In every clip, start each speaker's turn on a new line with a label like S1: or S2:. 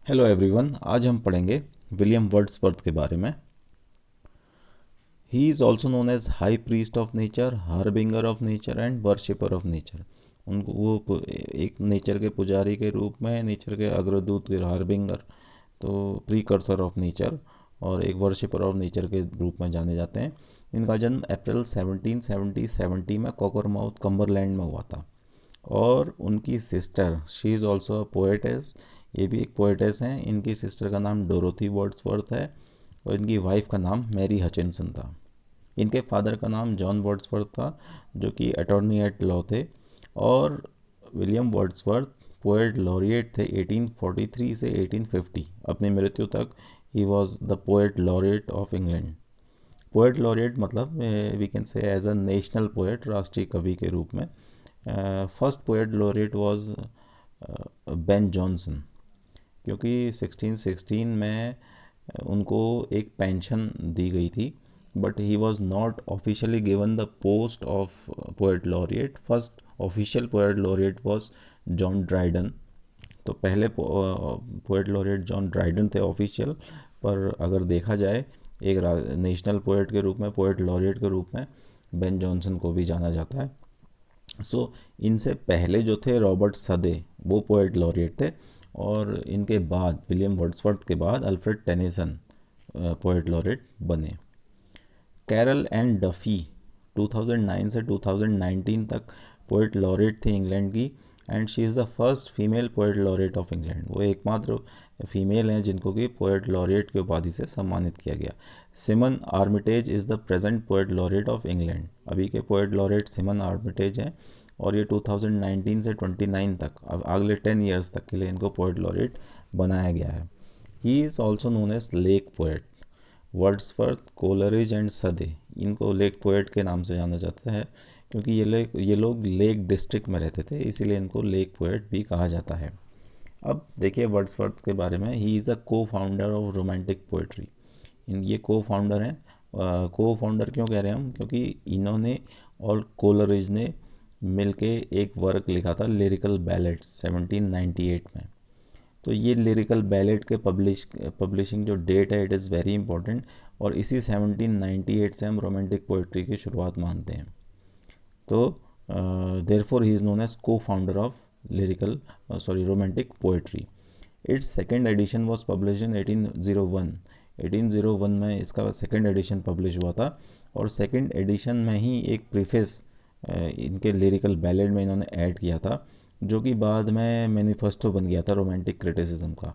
S1: Hello everyone, आज हम पढ़ेंगे विलियम वर्ड्सवर्थ के बारे में। He is also known as high priest of nature, harbinger of nature and worshipper of nature. उनको एक नेचर के पुजारी के रूप में, नेचर के अग्रदूत के हार्बिंगर, तो प्रीकर्सर ऑफ नेचर, और एक वर्शिपर ऑफ नेचर के रूप में जाने जाते हैं। इनका जन्म अप्रैल 1770 में कॉकरमाउथ, कम्बरलैंड में हुआ था। और उनकी sister, she is also a poetess, ये भी एक पोएटेस हैं। इनकी सिस्टर का नाम डोरोथी वर्ड्सवर्थ है और इनकी वाइफ का नाम मैरी हचिनसन था। इनके फादर का नाम जॉन वर्ड्सवर्थ था, जो कि अटॉर्नी एट लॉ थे। और विलियम वर्ड्सवर्थ पोएट लॉरिएट थे 1843 से 1850। अपनी मृत्यु तक ही was the poet laureate of England. Poet laureate मतलब we can say as a national poet, राष्ट्रीय कवि के रूप में। First poet laureate was Ben Jonson, क्योंकि 1616 में उनको एक पेंशन दी गई थी, but he was not officially given the post of poet laureate. First official poet laureate was John Dryden. तो पहले पोएट लॉरिएट जॉन ड्राइडन थे ऑफिशियल, पर अगर देखा जाए एक नेशनल पोएट के रूप में, पोएट लॉरिएट के रूप में बेन जॉनसन को भी जाना जाता है। इनसे पहले जो थे रॉबर्ट सदे, वो पोएट लॉरिएट थे। और इनके बाद विलियम वर्ड्सवर्थ के बाद अल्फ्रेड टेनिसन पोएट लॉरिएट बने। कैरल एंड डफी 2009 से 2019 तक पोएट लॉरिएट थी इंग्लैंड की, and she is the first female poet laureate of England. वो एकमात्र फीमेल हैं जिनको कि पोएट लॉरिएट की उपाधि से सम्मानित किया गया। Simon Armitage is the present poet laureate of England. अभी के पोएट लॉरिएट सिमन आर्मिटेज हैं, और ये 2019 से 29 तक, अब अगले 10 ईयर्स तक के लिए इनको पोएट लॉरिएट बनाया गया है। He is also known as lake poet. Wordsworth, Coleridge and Southey, इनको लेक पोएट के नाम से जाना जाता है, क्योंकि ये लोग लेक डिस्ट्रिक्ट में रहते थे, इसीलिए इनको लेक पोएट भी कहा जाता है। अब देखिए वर्ड्सवर्थ के बारे में। ही इज़ अ को फाउंडर ऑफ रोमांटिक पोएट्री। ये को फाउंडर हैं। को फाउंडर क्यों कह रहे हैं हम, क्योंकि इन्होंने और कोलरिज ने मिलके एक वर्क लिखा था, लिरिकल बैलेट्स, 1798 में। तो ये लिरिकल बैलेट के पब्लिशिंग जो डेट है, इट इज़ वेरी इंपॉर्टेंट, और इसी 1798 से हम रोमांटिक पोइट्री की शुरुआत मानते हैं। तो therefore he is known as co founder of romantic poetry. Its second edition was publish in 1801। 1801 में इसका सेकेंड एडिशन पब्लिश हुआ था, और सेकेंड एडिशन में ही एक प्रीफेस इनके लिरिकल बैलेट में इन्होंने ऐड किया था, जो कि बाद में मैनिफेस्टो बन गया था रोमांटिक क्रिटिसिज्म का।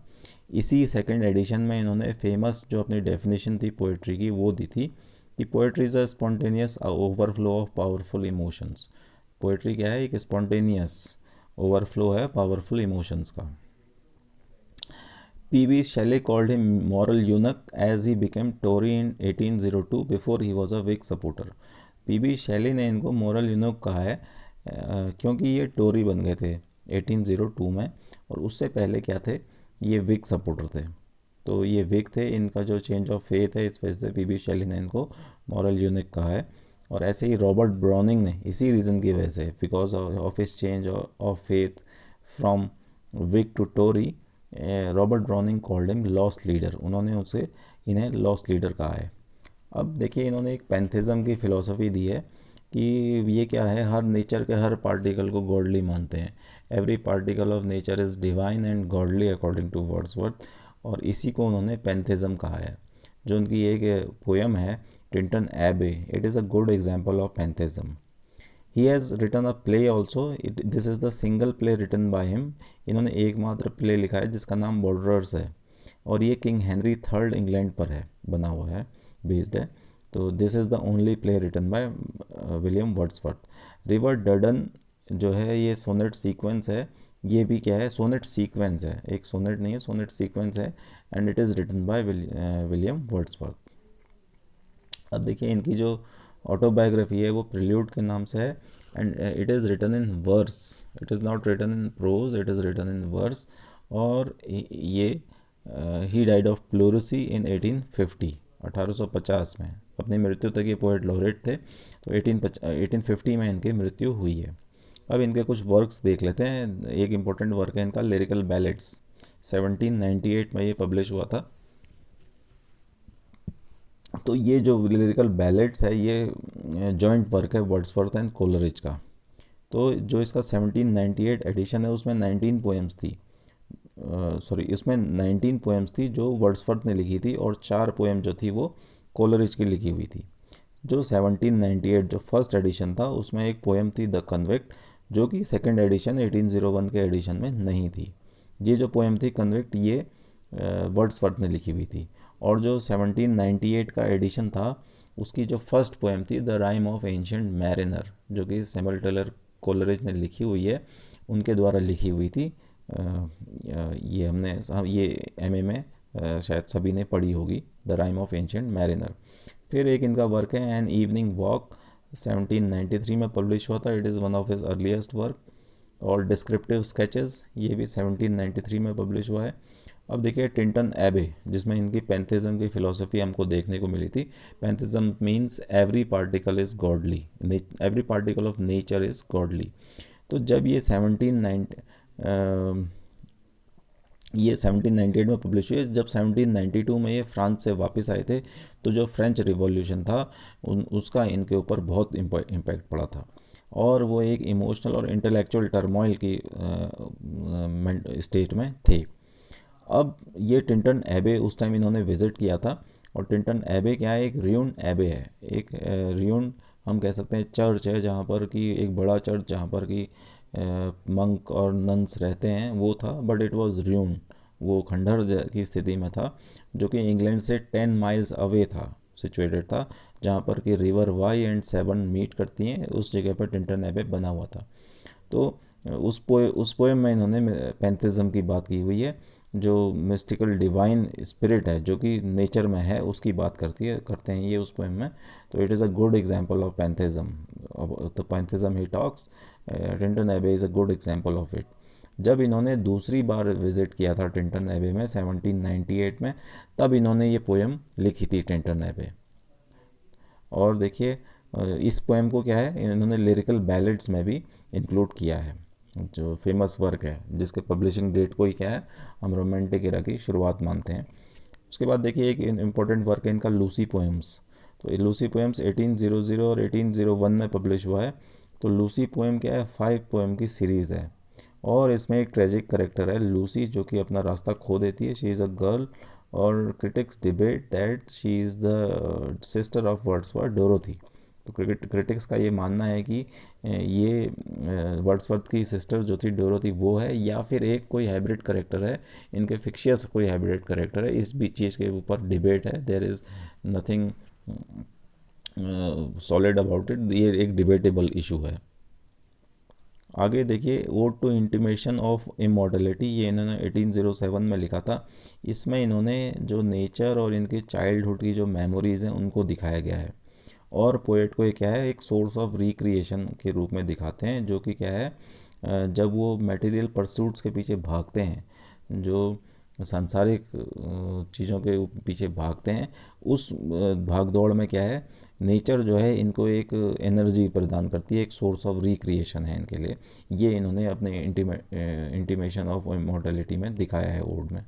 S1: इसी सेकेंड एडिशन में इन्होंने फेमस जो अपनी डेफिनेशन थी पोइट्री की, वो दी थी कि poetry is a spontaneous overflow of powerful emotions. Poetry क्या है, एक स्पॉन्टेनियस ओवरफ्लो है पावरफुल इमोशंस का। P.B. Shelley called him moral eunuch as he became Tory in 1802 before he was a Whig supporter. P.B. Shelley ने इनको moral eunuch कहा है क्योंकि ये टोरी बन गए थे 1802 में, और उससे पहले क्या थे, ये विग सपोर्टर थे। तो ये विग थे, इनका जो चेंज ऑफ फेथ है, इस वजह से पी.बी. शेली ने इनको मॉरल यूनिक कहा है। और ऐसे ही रॉबर्ट ब्राउनिंग ने इसी रीज़न की वजह से, because of his change of faith from Whig to Tory, Robert Browning called him lost leader. उन्होंने उसे इन्हें लॉस्ट लीडर कहा है। अब देखिए इन्होंने एक पैंथिज्म की फ़िलॉसफी दी है कि ये क्या है, हर नेचर के हर पार्टिकल को गॉडली मानते हैं। Every particle of nature is divine and godly according to Wordsworth, और इसी को उन्होंने पैंथिज्म कहा है। जो उनकी एक पोएम है Tintern Abbey, it is a good example of pantheism. He has written a play also, this is the single play written by him. इन्होंने एकमात्र प्ले लिखा है जिसका नाम बॉर्डर्स है, और ये किंग हेनरी थर्ड इंग्लैंड पर है, बना हुआ है, बेस्ड है। तो this is the only play written by William Wordsworth. River Duddon जो है, ये सोनेट सीक्वेंस है। ये भी क्या है, सोनेट सीक्वेंस है, एक सोनेट नहीं है, सोनेट सीक्वेंस है, and it is written by William Wordsworth. अब देखिए इनकी जो ऑटोबायोग्राफी है वो प्रिल्यूड के नाम से है, and it is written in verse, it is not written in prose, it is written in verse. और ये he died of pleurisy in 1850, 1850 में। अपनी मृत्यु तक ये पोएट लॉरेट थे, तो 1850 में इनकी मृत्यु हुई है। अब इनके कुछ वर्क्स देख लेते हैं। एक इम्पोर्टेंट वर्क है इनका लिरिकल बैलेट्स। 1798 में ये पब्लिश हुआ था। तो ये जो लिरिकल बैलेट्स है ये जॉइंट वर्क है वर्ड्सवर्थ एंड कोलरिज का। तो जो इसका 1798 एडिशन है उसमें 19 पोएम्स थी, इसमें 19 पोएम्स थी जो वर्ड्सवर्थ ने लिखी थी, और 4 पोएम जो थी वो कोलरिज की लिखी हुई थी। जो 1798 जो फर्स्ट एडिशन था उसमें एक पोएम थी द कन्विक्ट, जो कि सेकंड एडिशन 1801 के एडिशन में नहीं थी। ये जो पोएम थी कन्विक्ट ये वर्ड्सवर्थ ने लिखी हुई थी। और जो 1798 का एडिशन था उसकी जो फर्स्ट पोएम थी the rhyme of ancient mariner, जो कि सैमुअल टेलर कोलरिज ने लिखी हुई है, उनके द्वारा लिखी हुई थी। ये एमए में शायद सभी ने पढ़ी होगी, the rhyme of ancient mariner. फिर एक इनका वर्क है एन इवनिंग वॉक, 1793 में पब्लिश हुआ था। It is one of his earliest work. और डिस्क्रिप्टिव स्केचेस ये भी 1793 में पब्लिश हुआ है। अब देखिए टिंटन एबे, जिसमें इनकी पैंथिज्म की फिलॉसफी हमको देखने को मिली थी। Pantheism means every particle is godly, every particle of nature is godly. तो जब ये 1798 में पब्लिश हुई। जब 1792 में ये फ्रांस से वापस आए थे तो जो फ्रेंच रिवॉल्यूशन था उसका इनके ऊपर बहुत इम्पैक्ट पड़ा था, और वो एक इमोशनल और इंटेलेक्चुअल टर्मोइल की स्टेट में थे। अब ये टिंटन एबे उस टाइम इन्होंने विज़िट किया था, और टिंटन एबे क्या है, एक रियून एबे है, एक रियून हम कह सकते हैं चर्च है, जहाँ पर कि एक बड़ा चर्च जहाँ पर कि मंक और नन्स रहते हैं वो था, बट इट वाज र्यून, वो खंडहर की स्थिति में था, जो कि इंग्लैंड से 10 माइल्स अवे था, सिचुएटेड था, जहाँ पर कि river Wye and Severn meet करती हैं, उस जगह पर टिंटन एबे बना हुआ था। तो उस पोएम में इन्होंने पैंथिज्म की बात की हुई है, जो मिस्टिकल डिवाइन स्पिरिट है जो कि नेचर में है उसकी बात करते हैं ये उस पोएम में। तो it is a good example of pantheism. तो pantheism he talks, Tintern Abbey is a good example of it. जब इन्होंने दूसरी बार विज़िट किया था टिंटन एबे में 1798 में, तब इन्होंने ये पोएम लिखी थी टिंटन एबे। और देखिए इस पोएम को क्या है, इन्होंने लिरिकल बैलेड्स में भी इंक्लूड किया है, जो फेमस वर्क है जिसके पब्लिशिंग डेट को ही क्या है, हम रोमांटिक एरा की शुरुआत मानते हैं। उसके बाद देखिए एक इम्पॉर्टेंट वर्क है इनका लूसी पोएम्स। तो ये लूसी पोएम्स 1800 और 1801 में पब्लिश हुआ है। तो लूसी पोएम क्या है, 5 पोएम की सीरीज़ है, और इसमें एक ट्रेजिक करेक्टर है लूसी, जो कि अपना रास्ता खो देती है। शी इज़ अ गर्ल, और critics debate that she is the sister of Wordsworth Dorothy. तो क्रिटिक्स का ये मानना है कि ये वर्ड्सवर्थ की सिस्टर जो थी डोरोथी वो है, या फिर एक कोई हाइब्रिड करेक्टर है, इनके फिक्शियस कोई हाइब्रिड करेक्टर है। इस भी चीज़ के ऊपर डिबेट है, there is nothing solid about it, ये एक डिबेटेबल इशू है। आगे देखिए ode to intimation of immortality, ये इन्होंने 1807 में लिखा था। इसमें इन्होंने जो नेचर और इनके चाइल्डहुड की जो मेमोरीज़ हैं उनको दिखाया गया है, और पोएट को ये क्या है, एक सोर्स ऑफ रिक्रिएशन के रूप में दिखाते हैं, जो कि क्या है, जब वो मटेरियल परसूट्स के पीछे भागते हैं, जो सांसारिक चीज़ों के पीछे भागते हैं, उस भाग दौड़ में क्या है, नेचर जो है इनको एक एनर्जी प्रदान करती है, एक सोर्स ऑफ रिक्रिएशन है इनके लिए। ये इन्होंने अपने इंटीमेशन ऑफ इमॉर्टलिटी में दिखाया है ओड में।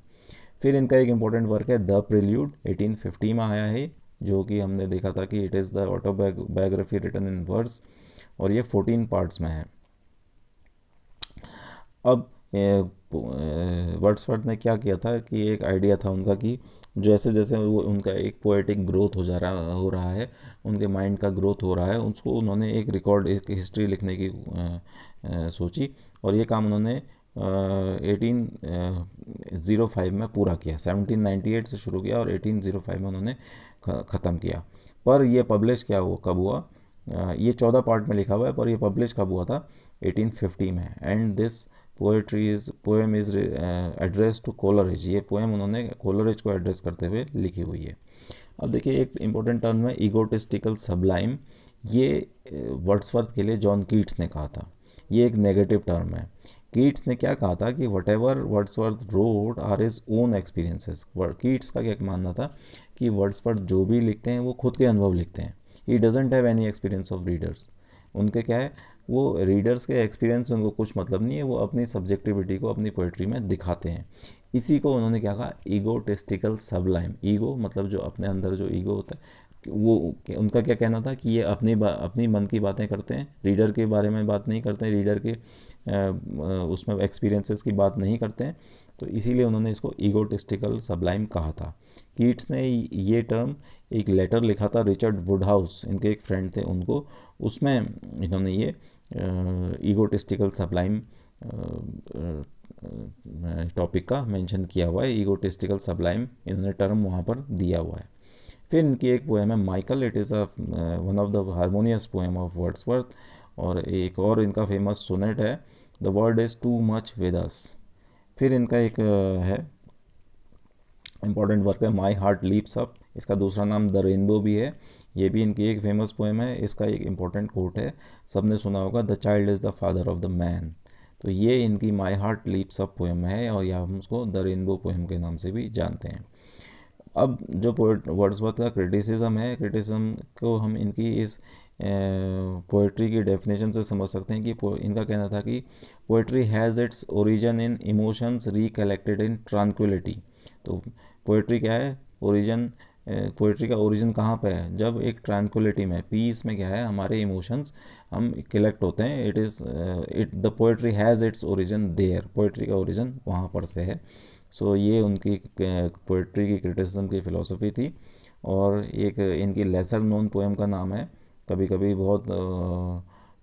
S1: फिर इनका एक इम्पॉर्टेंट वर्क है द प्रिल्यूड, 1850 में आया है, जो कि हमने देखा था कि it is the autobiography written in words, और ये 14 पार्ट्स में है। अब वर्ड्सवर्थ ने क्या किया था कि एक आइडिया था उनका कि जैसे जैसे वो उनका एक पोएटिक ग्रोथ हो रहा है, उनके माइंड का ग्रोथ हो रहा है, उसको उन्होंने एक रिकॉर्ड, एक हिस्ट्री लिखने की सोची, और ये काम उन्होंने 1805 में पूरा किया। 1798 से शुरू किया और 1805 में उन्होंने ख़त्म किया। पर यह पब्लिश कब हुआ, ये 14 पार्ट में लिखा हुआ है, पर यह पब्लिश कब हुआ था, 1850 में। And this poem is address to Coleridge, ये पोएम उन्होंने कोलरिज को एड्रेस करते हुए लिखी हुई है। अब देखिए एक इम्पोर्टेंट टर्म है ईगोटिस्टिकल सबलाइम, ये वर्ड्सवर्थ के लिए जॉन कीट्स ने कहा था। ये एक नेगेटिव टर्म है। कीट्स ने क्या कहा था कि whatever Wordsworth wrote are his own experiences. Keats का क्या मानना था कि वर्ड्सवर्थ जो भी लिखते हैं वो खुद के अनुभव लिखते हैं, he doesn't have any experience of readers. उनके क्या है, वो रीडर्स के एक्सपीरियंस से उनको कुछ मतलब नहीं है, वो अपनी सब्जेक्टिविटी को अपनी पोइट्री में दिखाते हैं। इसी को उन्होंने क्या कहा, ईगोटिस्टिकल सबलाइम। ईगो मतलब जो अपने अंदर जो ईगो होता है, वो उनका क्या कहना था कि ये अपनी मन की बातें करते हैं, रीडर के बारे में बात नहीं करते हैं, रीडर के उसमें एक्सपीरियंसेस की बात नहीं करते हैं। तो इसीलिए उन्होंने इसको ईगोटिस्टिकल सबलाइम कहा था। कीट्स ने ये टर्म एक लेटर लिखा था रिचर्ड वुडहाउस, इनके एक फ्रेंड थे उनको, उसमें इन्होंने ये ईगोटिस्टिकल सबलाइम टॉपिक का मेंशन किया हुआ है। ईगोटिस्टिकल सबलाइम इन्होंने टर्म वहाँ पर दिया हुआ है। फिर इनकी एक पोएम है Michael, it is one of the harmonious poem of Wordsworth. और एक और इनका फेमस सोनेट है, the world is too much with us. फिर इनका एक है इम्पॉर्टेंट वर्क है माई हार्ट लीप्स अप, इसका दूसरा नाम द रेनबो भी है। ये भी इनकी एक फेमस पोएम है। इसका एक इम्पॉर्टेंट कोट है, सबने सुना होगा, the child is the father of the man. तो ये इनकी my heart leaps up poem है, और या हम उसको द रेनबो पोएम के नाम से भी जानते हैं। अब जो पोएट वर्ड्सवर्थ का क्रिटिसिज्म है, क्रिटिसिज्म को हम इनकी इस पोइट्री की डेफिनेशन से समझ सकते हैं कि इनका कहना था कि poetry has its origin in emotions recollected in tranquillity. तो पोइट्री क्या है, ओरिजिन, पोइट्री का ओरिजिन कहाँ पे है, जब एक ट्रैंक्विलिटी में, पीस में क्या है, हमारे इमोशंस हम कलेक्ट होते हैं। It the poetry has its origin there, poetry का ओरिजिन वहाँ पर से है। सो ये उनकी पोइट्री की क्रिटिसिज्म की फ़िलोसफी थी। और एक इनकी लेसर नोन पोएम का नाम है, कभी कभी बहुत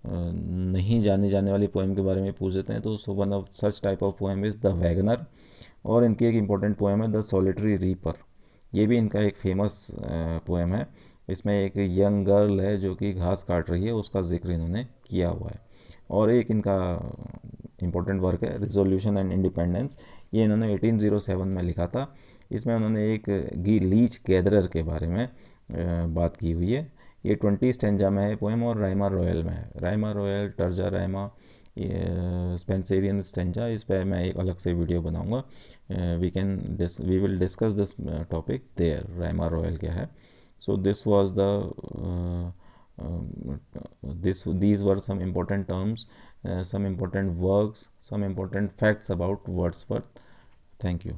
S1: नहीं जानी जाने वाली पोएम के बारे में पूछ देते हैं, तो so one of such type of poem is the Wagner. और इनकी एक इम्पॉर्टेंट पोएम है द सॉलिटरी रीपर, ये भी इनका एक फेमस पोएम है। इसमें एक यंग गर्ल है जो कि घास काट रही है, उसका जिक्र इन्होंने किया हुआ है। और एक इनका इम्पोर्टेंट वर्क है रिजोल्यूशन एंड इंडिपेंडेंस, ये इन्होंने 1807 में लिखा था। इसमें उन्होंने एक लीच गैदरर के बारे में बात की हुई है। ये 20 स्टेंजा में है पोएम, और राइमा रॉयल में है। Rhyme royal, terza rima, Spenserian stanza, इस पर मैं एक अलग से वीडियो बनाऊंगा। We will discuss this topic there, rhyme royal क्या है। So this was the these were some important terms, some important works, some important facts about Wordsworth. Thank you.